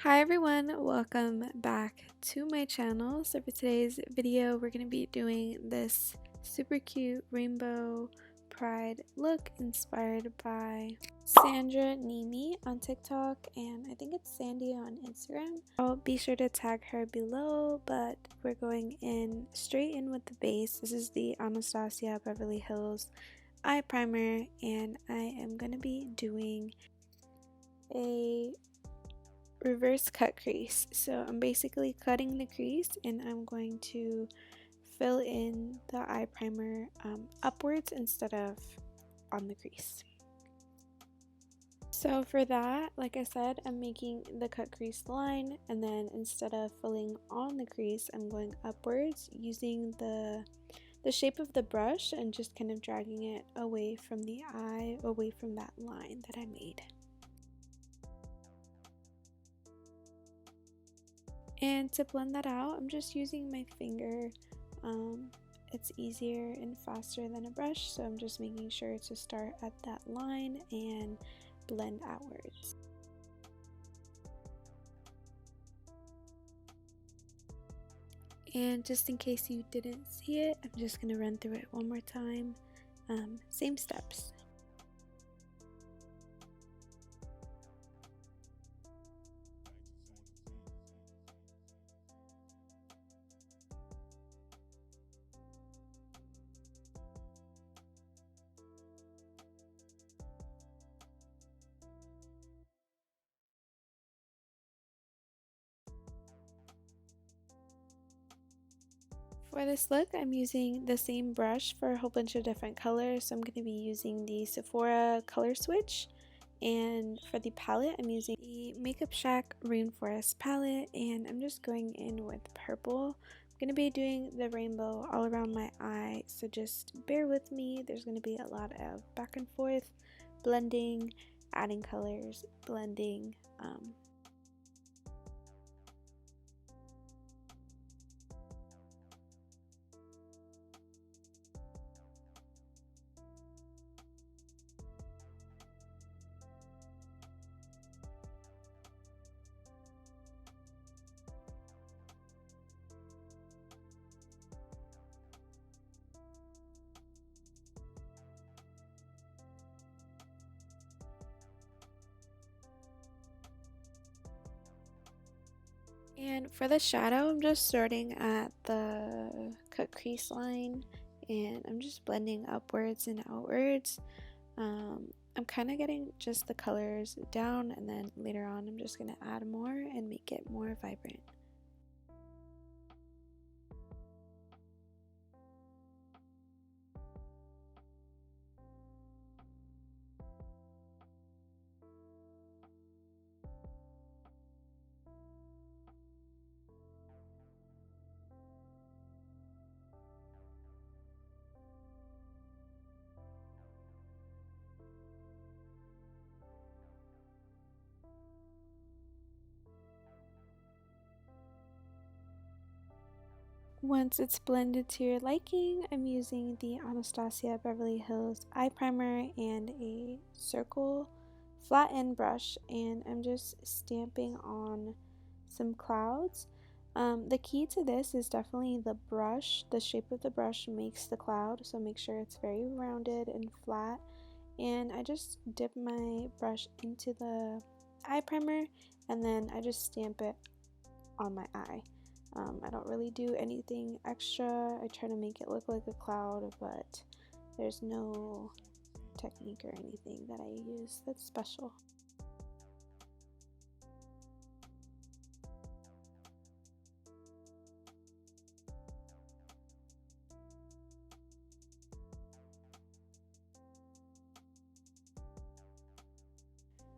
Hi everyone, welcome back to my channel. So for today's video, we're going to be doing this super cute rainbow pride look inspired by Sandra Nimi on TikTok, and I think it's Sandy on Instagram. I'll be sure to tag her below, but we're going in straight in with the base. This is the Anastasia Beverly Hills eye primer, and I am going to be doing a reverse cut crease. So I'm basically cutting the crease and I'm going to fill in the eye primer upwards instead of on the crease. So for that, like I said, I'm making the cut crease line, and then instead of filling on the crease, I'm going upwards using the shape of the brush and just kind of dragging it away from the eye, away from that line that I made. And to blend that out, I'm just using my finger. It's easier and faster than a brush, so I'm just making sure to start at that line and blend outwards. And just in case you didn't see it, I'm just going to run through it one more time. Same steps. For this look, I'm using the same brush for a whole bunch of different colors. So I'm going to be using the Sephora color switch. And for the palette, I'm using the Makeup Shack Rainforest palette, and I'm just going in with purple. I'm going to be doing the rainbow all around my eye, so just bear with me. There's going to be a lot of back and forth, blending, adding colors, blending. And for the shadow, I'm just starting at the cut crease line, and I'm just blending upwards and outwards. I'm kind of getting just the colors down, and then later on I'm just going to add more and make it more vibrant. Once it's blended to your liking, I'm using the Anastasia Beverly Hills eye primer and a circle flat end brush, and I'm just stamping on some clouds. The key to this is definitely the brush. The shape of the brush makes the cloud, so make sure it's very rounded and flat. And I just dip my brush into the eye primer, and then I just stamp it on my eye. I don't really do anything extra. I try to make it look like a cloud, but there's no technique or anything that I use that's special.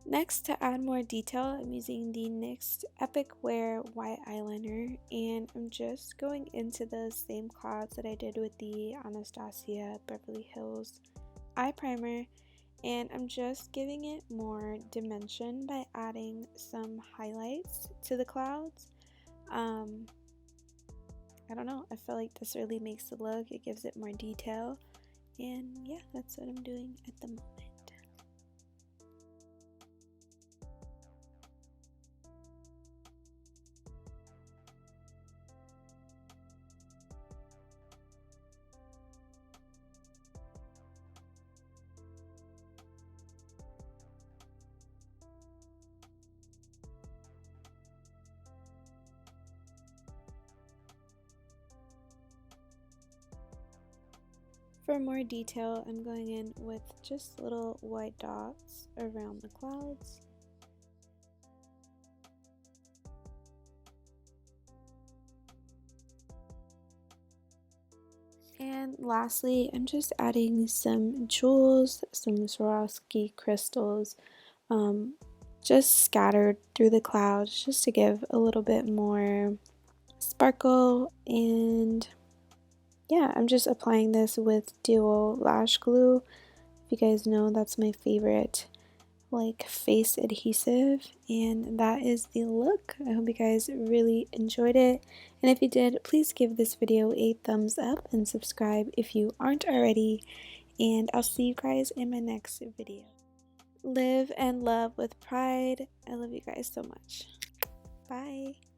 Next, to add more detail, I'm using the NYX Epic Wear white eyeliner, and I'm just going into the same clouds that I did with the Anastasia Beverly Hills eye primer, and I'm just giving it more dimension by adding some highlights to the clouds. I don't know, I feel like this really makes the look. It gives it more detail, and yeah, that's what I'm doing at the moment. For more detail, I'm going in with just little white dots around the clouds. And lastly, I'm just adding some jewels, some Swarovski crystals, just scattered through the clouds just to give a little bit more sparkle. And yeah, I'm just applying this with dual lash glue. If you guys know, that's my favorite like face adhesive, and that is the look. I hope you guys really enjoyed it, and if you did, please give this video a thumbs up and subscribe if you aren't already, and I'll see you guys in my next video. Live and love with pride. I love you guys so much. Bye.